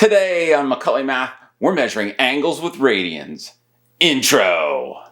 Today on Macaulay Math, we're measuring angles with radians. Intro.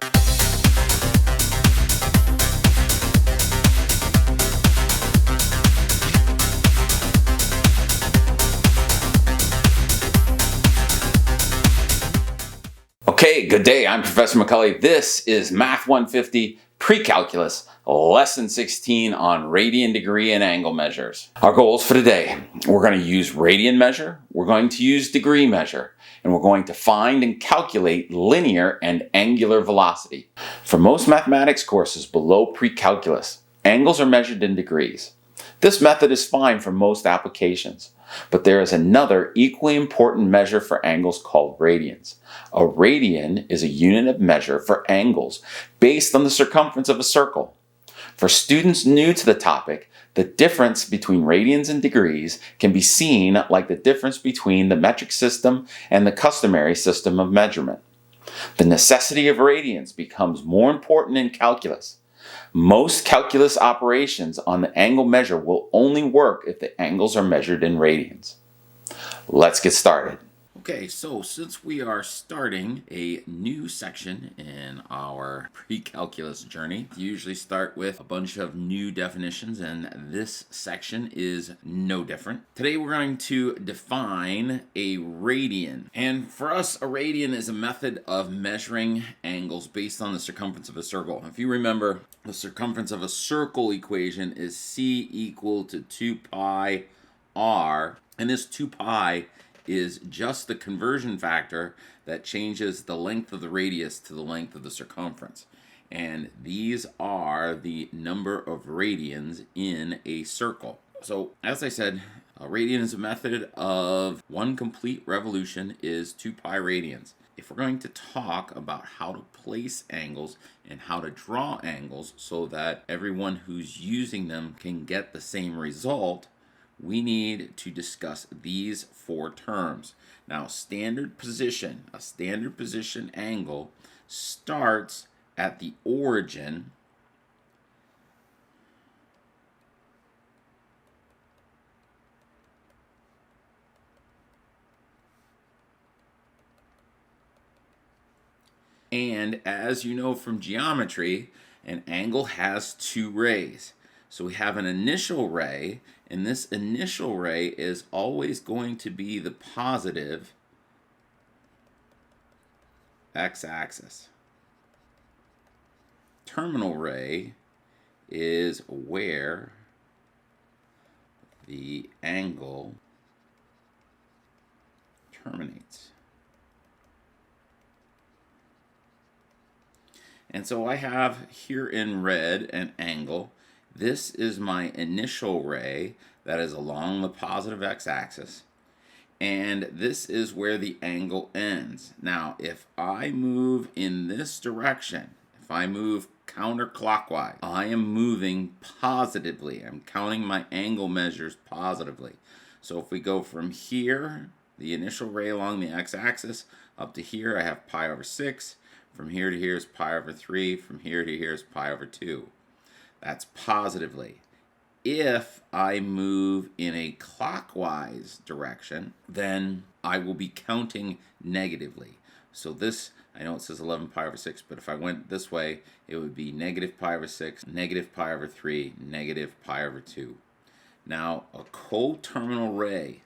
Okay, good day. I'm Professor Macaulay. This is Math 150 Pre-Calculus, Lesson 16 on radian, degree, and angle measures. Our goals for today: we're going to use radian measure, we're going to use degree measure, and we're going to find and calculate linear and angular velocity. For most mathematics courses below pre-calculus, angles are measured in degrees. This method is fine for most applications, but there is another equally important measure for angles called radians. A radian is a unit of measure for angles based on the circumference of a circle. For students new to the topic, the difference between radians and degrees can be seen like the difference between the metric system and the customary system of measurement. The necessity of radians becomes more important in calculus. Most calculus operations on the angle measure will only work if the angles are measured in radians. Let's get started. Okay, so since we are starting a new section in our pre-calculus journey, we usually start with a bunch of new definitions, and this section is no different. Today we're going to define a radian. And for us, a radian is a method of measuring angles based on the circumference of a circle. If you remember, the circumference of a circle equation is c equal to 2 pi r, and this 2 pi is just the conversion factor that changes the length of the radius to the length of the circumference. And these are the number of radians in a circle. So as I said, a radian is a method of one complete revolution is 2 pi radians. If we're going to talk about how to place angles and how to draw angles so that everyone who's using them can get the same result, we need to discuss these four terms. Now, standard position, a standard position angle starts at the origin and as you know from geometry, an angle has two rays. So we have an initial ray, and this initial ray is always going to be the positive x-axis. Terminal ray is where the angle terminates. And so I have here in red an angle. This is my initial ray that is along the positive x-axis, and this is where the angle ends. Now, if I move in this direction, if I move counterclockwise, I am moving positively. I'm counting my angle measures positively. So if we go from here, the initial ray along the x-axis, up to here, I have pi over 6. From here to here is pi over 3. From here to here is pi over 2. That's positively. If I move in a clockwise direction, then I will be counting negatively. So this, I know it says 11 pi over 6, but if I went this way, it would be negative pi over 6, negative pi over 3, negative pi over 2. Now, a coterminal ray,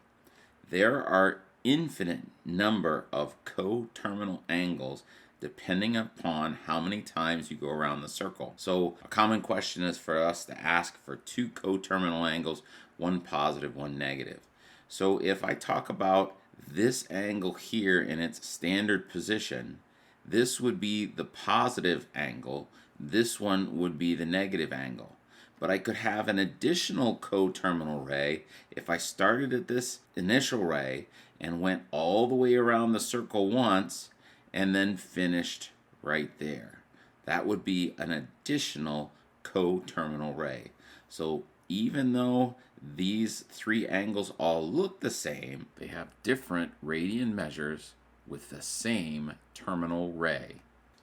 there are infinite number of coterminal angles depending upon how many times you go around the circle. So a common question is for us to ask for two coterminal angles, one positive, one negative. So if I talk about this angle here in its standard position, this would be the positive angle, this one would be the negative angle. But I could have an additional coterminal ray if I started at this initial ray and went all the way around the circle once and then finished right there. That would be an additional coterminal ray. So even though these three angles all look the same, they have different radian measures with the same terminal ray.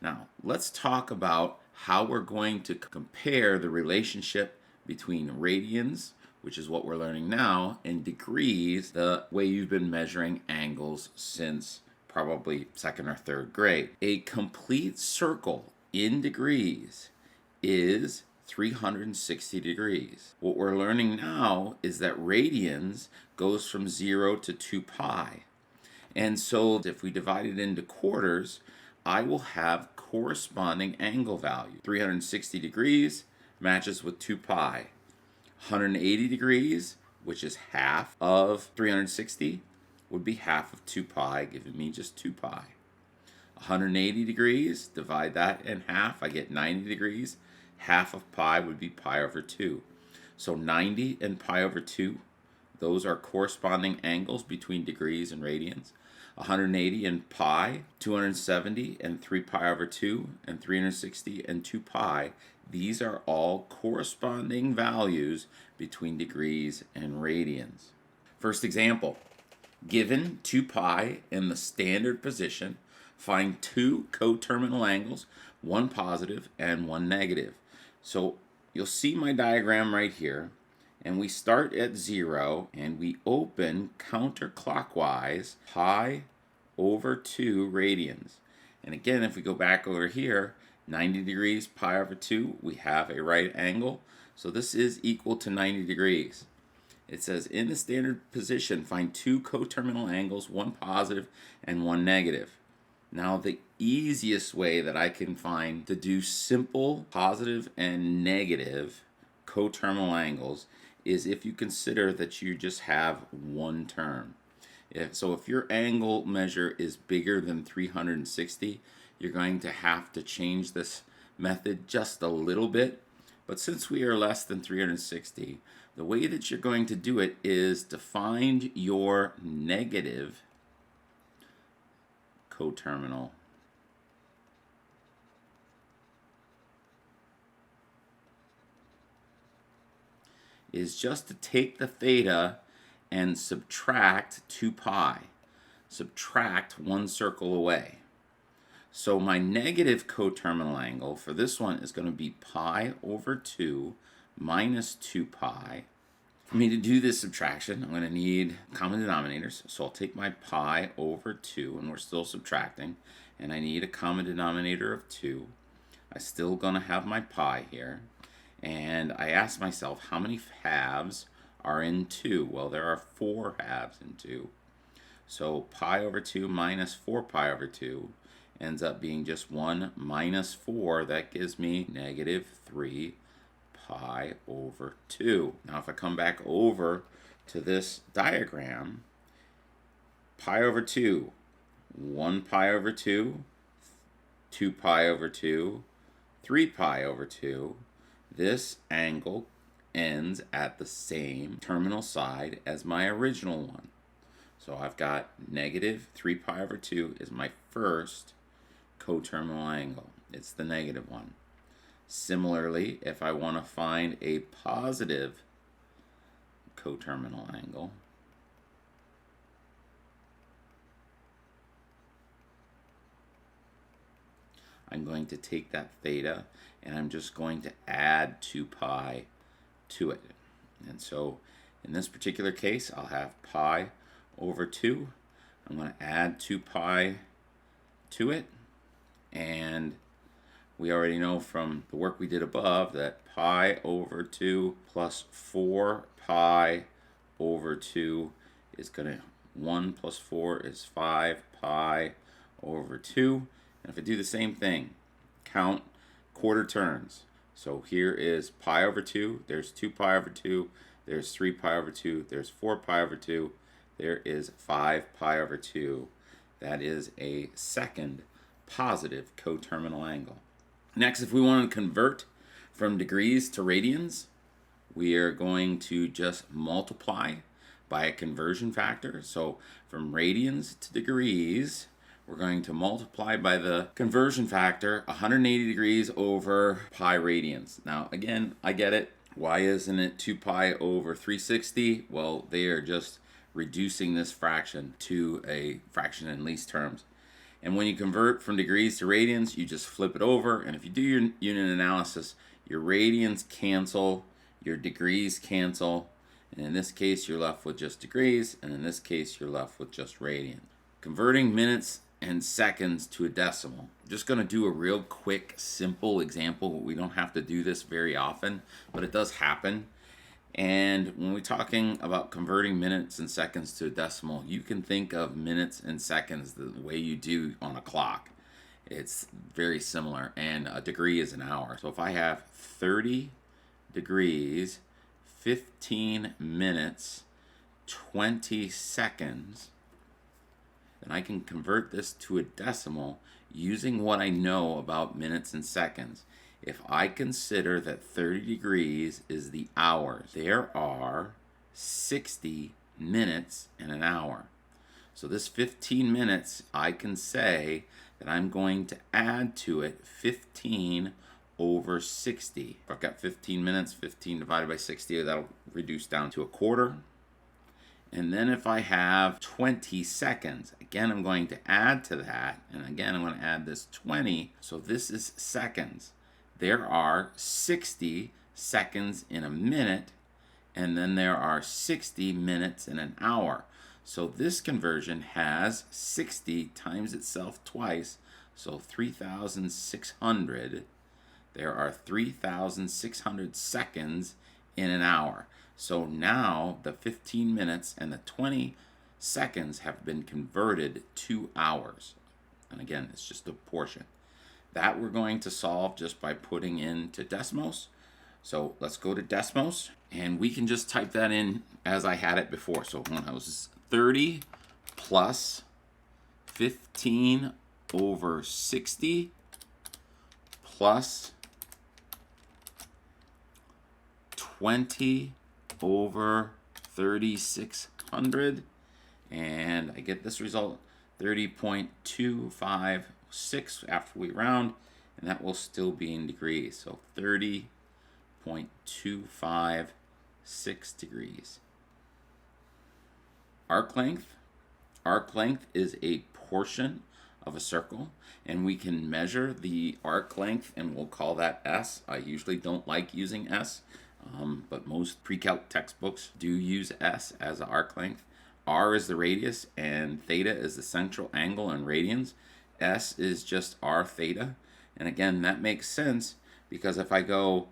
Now, let's talk about how we're going to compare the relationship between radians which is what we're learning now, and degrees, the way you've been measuring angles since probably second or third grade. A complete circle in degrees is 360 degrees. What we're learning now is that radians goes from 0 to 2 pi. And so if we divide it into quarters, I will have corresponding angle value. 360 degrees matches with 2 pi. 180 degrees, which is half of 360, would be half of 2 pi, giving me just 2 pi. 180 degrees, divide that in half, I get 90 degrees. Half of pi would be pi over 2. So 90 and pi over 2, those are corresponding angles between degrees and radians. 180 and pi, 270 and 3 pi over 2, and 360 and 2 pi. These are all corresponding values between degrees and radians. First example, given 2 pi in the standard position, find two coterminal angles, one positive and one negative. So you'll see my diagram right here, and we start at 0 and we open counterclockwise pi over 2 radians. And again, if we go back over here, 90 degrees pi over 2, we have a right angle. So this is equal to 90 degrees. It says in the standard position, find two coterminal angles, one positive and one negative. Now the easiest way that I can find to do simple positive and negative coterminal angles is if you consider that you just have one term. If your angle measure is bigger than 360, you're going to have to change this method just a little bit. But since we are less than 360, the way that you're going to do it is to find your negative coterminal is just to take the theta and subtract 2 pi. Subtract one circle away. So my negative coterminal angle for this one is going to be pi over 2 minus 2 pi. For me to do this subtraction, I'm going to need common denominators. So I'll take my pi over 2, and we're still subtracting, and I need a common denominator of 2. I'm still going to have my pi here. And I ask myself, how many halves are in 2? Well, there are 4 halves in 2. So pi over 2 minus 4 pi over 2 ends up being just 1 minus 4. That gives me negative 3 pi over 2. Now if I come back over to this diagram, pi over 2, 1 pi over 2, 2 pi over 2, 3 pi over 2. This angle ends at the same terminal side as my original one. So I've got negative 3 pi over 2 is my first coterminal angle. It's the negative one. Similarly, if I want to find a positive coterminal angle, I'm going to take that theta and I'm just going to add 2 pi to it. And so in this particular case, I'll have pi over 2. I'm going to add 2 pi to it. And we already know from the work we did above that pi over 2 plus 4 pi over 2 is going to, 1 plus 4 is 5 pi over 2. And if I do the same thing, count quarter turns. So here is pi over 2, there's 2 pi over 2, there's 3 pi over 2, there's 4 pi over 2, there is 5 pi over 2. That is a second positive coterminal angle. Next, if we want to convert from degrees to radians, we are going to just multiply by a conversion factor. So from radians to degrees, we're going to multiply by the conversion factor 180 degrees over pi radians. Now again, I get it. Why isn't it 2 pi over 360? Well, they are just reducing this fraction to a fraction in least terms. And when you convert from degrees to radians, you just flip it over. And if you do your unit analysis, your radians cancel, your degrees cancel, And in this case, you're left with just degrees, and in this case, you're left with just radian. Converting minutes and seconds to a decimal. I'm just going to do a real quick, simple example. We don't have to do this very often, but it does happen. And when we're talking about converting minutes and seconds to a decimal, you can think of minutes and seconds the way you do on a clock. It's very similar, and a degree is an hour. So if I have 30 degrees, 15 minutes, 20 seconds, then I can convert this to a decimal using what I know about minutes and seconds. If I consider that 30 degrees is the hour, there are 60 minutes in an hour. So this 15 minutes, I can say that I'm going to add to it 15 over 60. If I've got 15 minutes, 15 divided by 60, that'll reduce down to a quarter. And then if I have 20 seconds, again, I'm going to add to that. And again, I'm going to add this 20. So this is seconds. There are 60 seconds in a minute, and then there are 60 minutes in an hour. So this conversion has 60 times itself twice, so 3,600. There are 3,600 seconds in an hour. So now the 15 minutes and the 20 seconds have been converted to hours. And again, it's just a portion. That we're going to solve just by putting into Desmos. So let's go to Desmos, and we can just type that in as I had it before. So when I was 30 plus 15 over 60 plus 20 over 3,600, and I get this result, 30.256 after we round, and that will still be in degrees. So 30.256 degrees. Arc length. Arc length is a portion of a circle, and we can measure the arc length, and we'll call that S. I usually don't like using S, but most pre-calc textbooks do use S as an arc length. R is the radius, and theta is the central angle in radians. S is just r theta. And again, that makes sense because if I go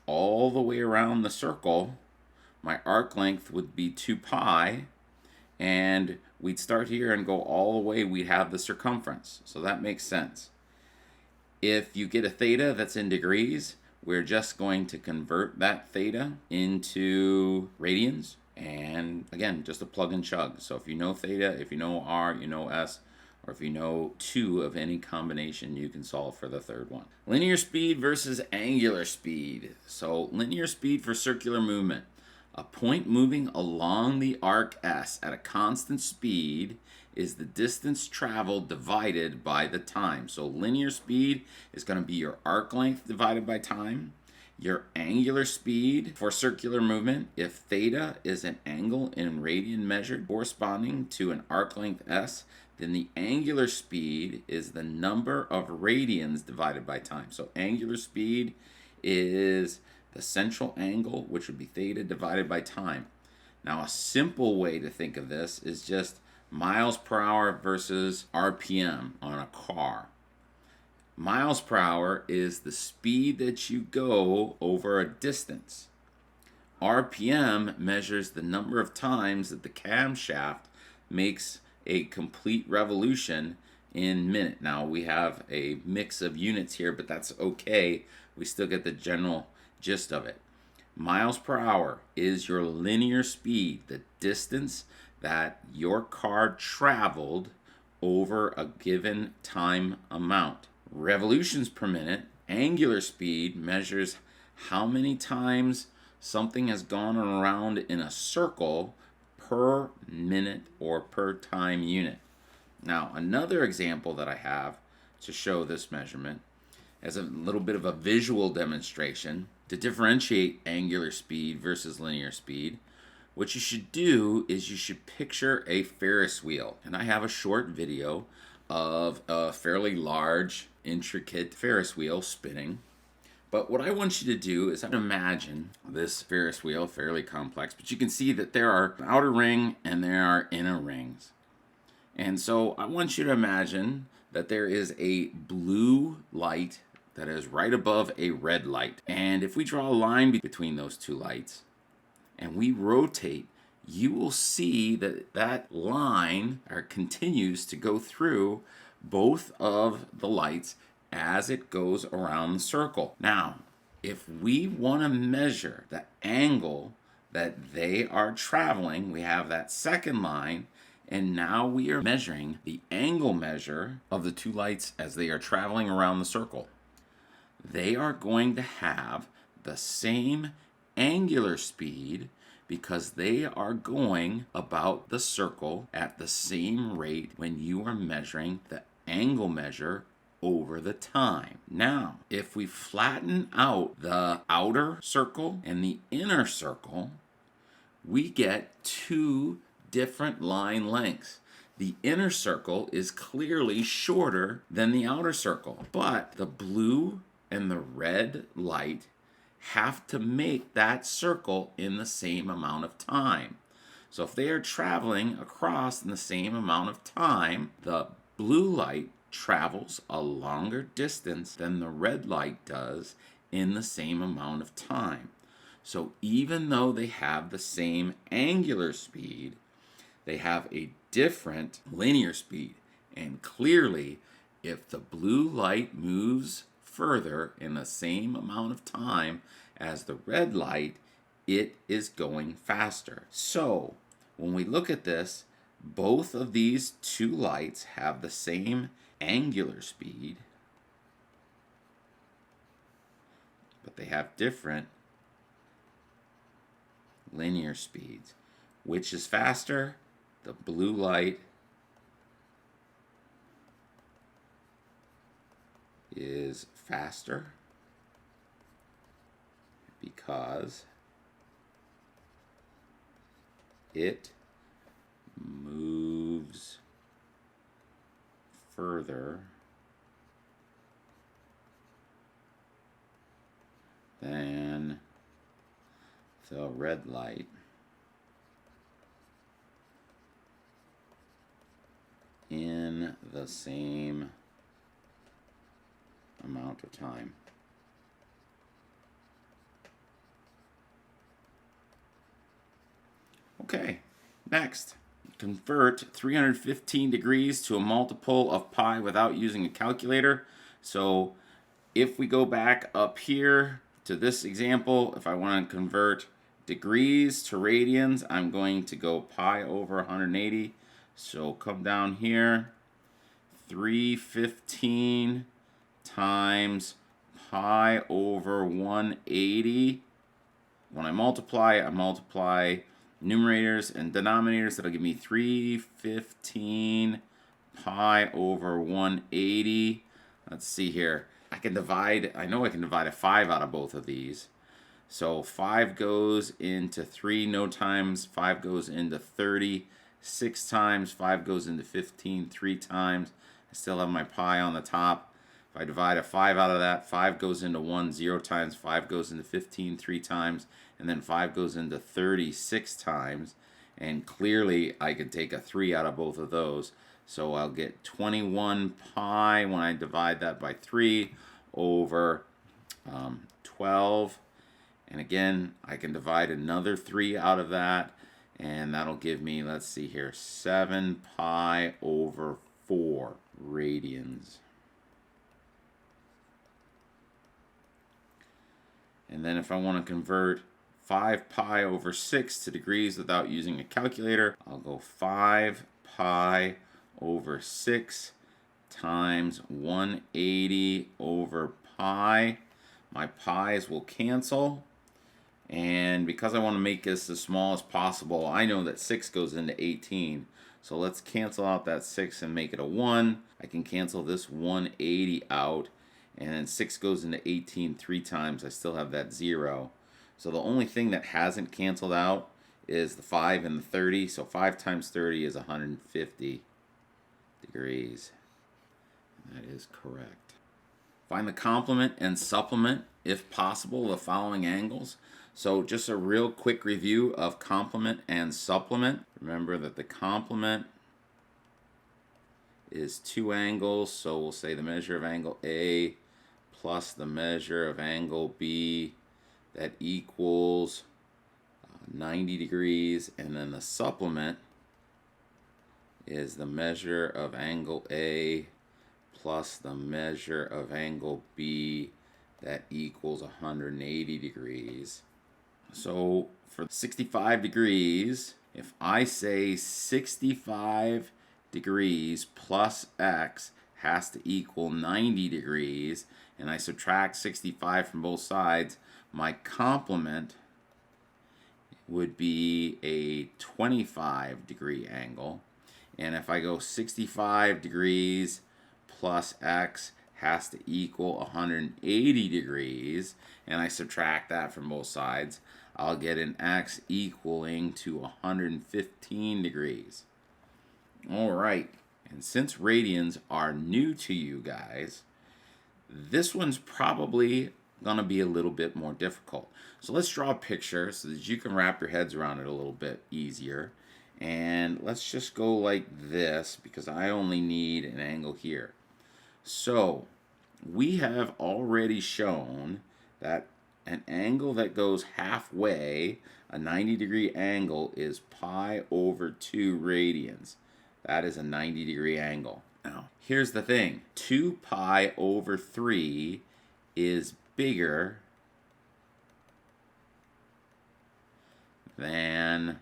all the way around the circle, my arc length would be 2 pi, and we'd start here and go all the way, we'd have the circumference. So that makes sense. If you get a theta that's in degrees, we're just going to convert that theta into radians. And again, just a plug and chug. So if you know theta, if you know r, you know s, or if you know 2 of any combination, you can solve for the third one. Linear speed versus angular speed. So linear speed for circular movement. A point moving along the arc S at a constant speed is the distance traveled divided by the time. So linear speed is going to be your arc length divided by time. Your angular speed for circular movement, if theta is an angle in radian measured corresponding to an arc length S, then the angular speed is the number of radians divided by time. So angular speed is the central angle, which would be theta divided by time. Now, a simple way to think of this is just miles per hour versus RPM on a car. Miles per hour is the speed that you go over a distance. RPM measures the number of times that the camshaft makes a complete revolution in minute. Now, we have a mix of units here, but that's okay. We still get the general gist of it. Miles per hour is your linear speed, the distance that your car traveled over a given time amount. Revolutions per minute, angular speed, measures how many times something has gone around in a circle per minute or per time unit. Now, another example that I have to show this measurement as a little bit of a visual demonstration to differentiate angular speed versus linear speed. What you should do is you should picture a Ferris wheel. And I have a short video of a fairly large, intricate Ferris wheel spinning. But what I want you to do is imagine this Ferris wheel, fairly complex, but you can see that there are outer ring and there are inner rings. And so I want you to imagine that there is a blue light that is right above a red light. And if we draw a line between those two lights and we rotate, you will see that that line continues to go through both of the lights as it goes around the circle. Now, if we want to measure the angle that they are traveling, we have that second line, and now we are measuring the angle measure of the two lights as they are traveling around the circle. They are going to have the same angular speed because they are going about the circle at the same rate when you are measuring the angle measure over the time. Now, if we flatten out the outer circle and the inner circle, we get two different line lengths. The inner circle is clearly shorter than the outer circle, but the blue and the red light have to make that circle in the same amount of time. So if they are traveling across in the same amount of time, the blue light travels a longer distance than the red light does in the same amount of time. So even though they have the same angular speed, they have a different linear speed. And clearly, if the blue light moves further in the same amount of time as the red light, it is going faster. So when we look at this, both of these two lights have the same angular speed, but they have different linear speeds. Which is faster? The blue light is faster because it moves further than the red light. In the same amount of time. Okay, next. Convert 315 degrees to a multiple of pi without using a calculator. So if we go back up here to this example, if I want to convert degrees to radians, I'm going to go pi over 180. So come down here, 315 times pi over 180. When I multiply numerators and denominators. That'll give me 315 pi over 180. Let's see here. I know I can divide a 5 out of both of these. So 5 goes into 3 no times, 5 goes into 30 6 times, 5 goes into 15 3 times. I still have my pi on the top. If I divide a 5 out of that, 5 goes into 1 0 times, 5 goes into 15 3 times, and then 5 goes into 30 6 times. And clearly I could take a 3 out of both of those. So I'll get 21 pi when I divide that by 3 over 12. And again, I can divide another 3 out of that, and that'll give me, let's see here, 7 pi over 4 radians. And then if I want to convert 5 pi over 6 to degrees without using a calculator, I'll go 5 pi over 6 times 180 over pi. My pi's will cancel. And because I want to make this as small as possible, I know that 6 goes into 18. So let's cancel out that 6 and make it a 1. I can cancel this 180 out. And then 6 goes into 18 3 times. I still have that 0. So the only thing that hasn't canceled out is the 5 and the 30. So 5 times 30 is 150 degrees. That is correct. Find the complement and supplement, if possible, the following angles. So just a real quick review of complement and supplement. Remember that the complement is two angles, so we'll say the measure of angle A plus the measure of angle B, that equals 90 degrees, and then the supplement is the measure of angle A plus the measure of angle B, that equals 180 degrees. So for 65 degrees, if I say 65 degrees plus x has to equal 90 degrees, and I subtract 65 from both sides, my complement would be a 25 degree angle. And if I go 65 degrees plus x has to equal 180 degrees, and I subtract that from both sides, I'll get an x equaling to 115 degrees. All right, and since radians are new to you guys, this one's probably gonna be a little bit more difficult. So let's draw a picture so that you can wrap your heads around it a little bit easier. And let's just go like this, because I only need an angle here. So we have already shown that an angle that goes halfway, a 90 degree angle, is pi over 2 radians. That is a 90 degree angle. Now, here's the thing. 2 pi over 3 is bigger than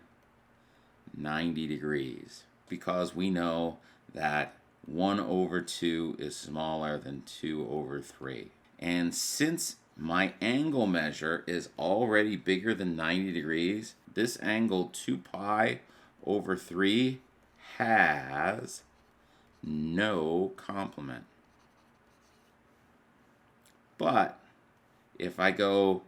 90 degrees, because we know that 1 over 2 is smaller than 2 over 3. And since my angle measure is already bigger than 90 degrees, this angle 2 pi over 3 has no complement. But if I go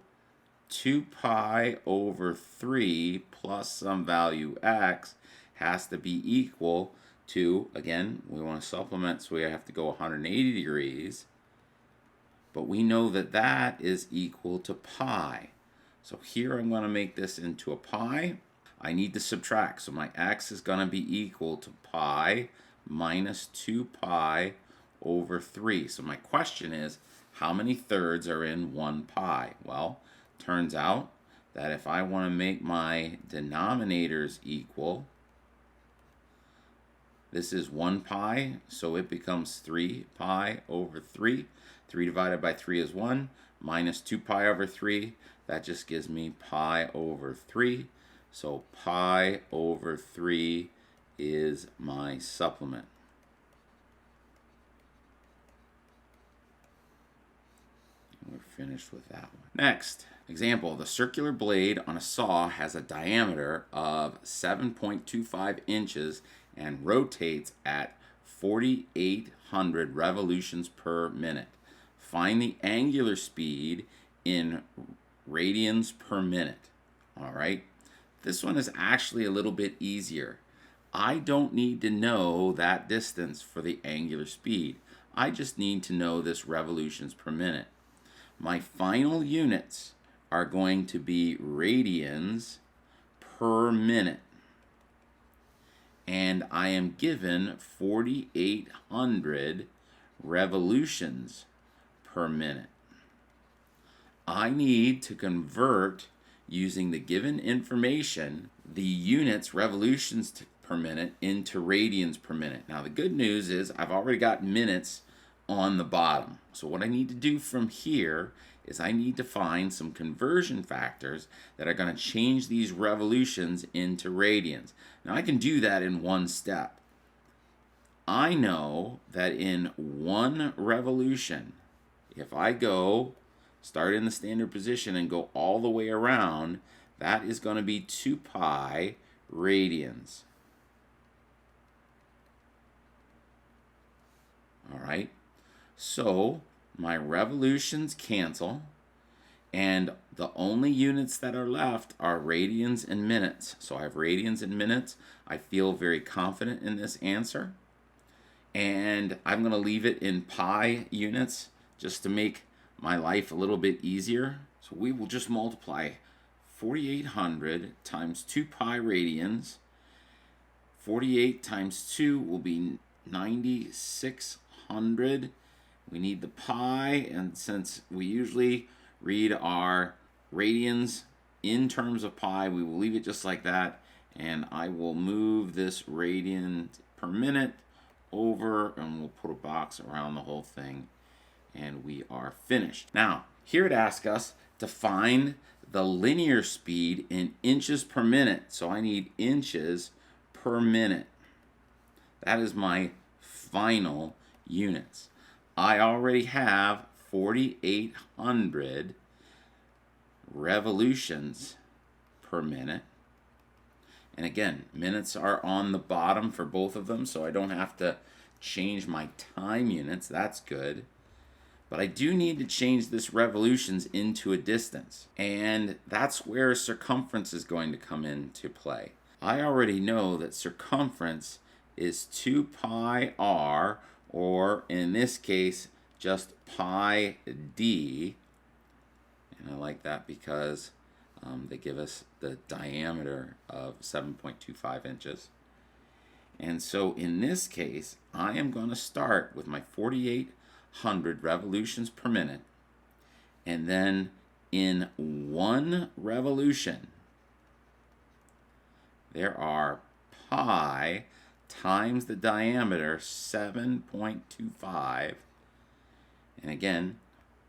2 pi over 3 plus some value x has to be equal to, again, we want to supplement, so we have to go 180 degrees, but we know that that is equal to pi. So here I'm going to make this into a pi. I need to subtract, so my x is going to be equal to pi minus 2 pi over 3. So my question is, how many thirds are in 1 pi? Well, turns out that if I want to make my denominators equal, this is 1 pi, so it becomes 3 pi over 3. 3 divided by 3 is 1, minus 2 pi over 3. That just gives me pi over 3. So pi over 3 is my supplement. We're finished with that one. Next, example. The circular blade on a saw has a diameter of 7.25 inches and rotates at 4,800 revolutions per minute. Find the angular speed in radians per minute. All right. This one is actually a little bit easier. I don't need to know that distance for the angular speed. I just need to know this revolutions per minute. My final units are going to be radians per minute. And I am given 4,800 revolutions per minute. I need to convert, using the given information, the units, revolutions per minute, into radians per minute. Now the good news is I've already got minutes on the bottom. So what I need to do from here is I need to find some conversion factors that are going to change these revolutions into radians. Now I can do that in one step. I know that in one revolution, if I go, start in the standard position and go all the way around, that is going to be 2 pi radians. All right. So my revolutions cancel, and the only units that are left are radians and minutes. So I have radians and minutes. I feel very confident in this answer, and I'm going to leave it in pi units just to make my life a little bit easier. So we will just multiply 4800 times 2 pi radians. 48 times 2 will be 9600. We need the pi, and since we usually read our radians in terms of pi, we will leave it just like that. And I will move this radian per minute over, and we'll put a box around the whole thing, and we are finished. Now, here it asks us to find the linear speed in inches per minute. So I need inches per minute. That is my final units. I already have 4,800 revolutions per minute. And again, minutes are on the bottom for both of them, so I don't have to change my time units. That's good. But I do need to change this revolutions into a distance. And that's where circumference is going to come into play. I already know that circumference is 2 pi r, or in this case, just pi d. And I like that because they give us the diameter of 7.25 inches. And so in this case, I am going to start with my 4,800 revolutions per minute. And then in one revolution, there are pi times the diameter, 7.25. And again,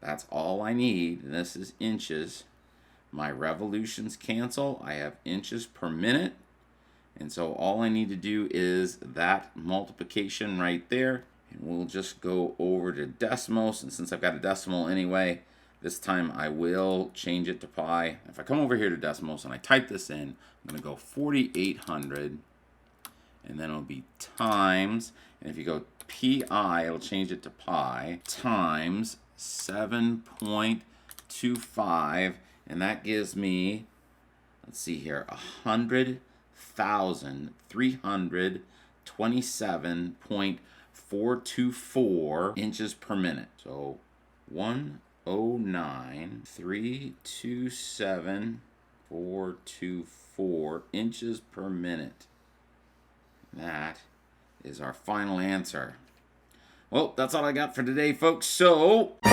that's all I need. And this is inches. My revolutions cancel. I have inches per minute. And so all I need to do is that multiplication right there. And we'll just go over to decimals. And since I've got a decimal anyway, this time I will change it to pi. If I come over here to decimals and I type this in, I'm going to go 4,800. And then it'll be times. And if you go pi, it'll change it to pi. Times 7.25. And that gives me, let's see here, 100,327.424 inches per minute. So 109,327.424 inches per minute. That is our final answer. Well, that's all I got for today, folks. So, the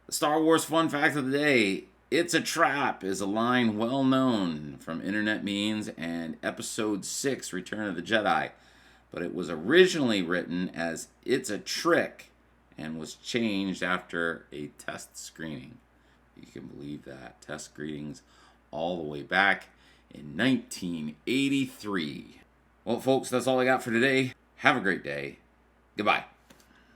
Star Wars fun fact of the day: "It's a trap" is a line well known from internet memes and Episode 6, Return of the Jedi. But it was originally written as "It's a trick" and was changed after a test screening. You can believe that. Test screenings all the way back in 1983. Well, folks, that's all I got for today. Have a great day. Goodbye.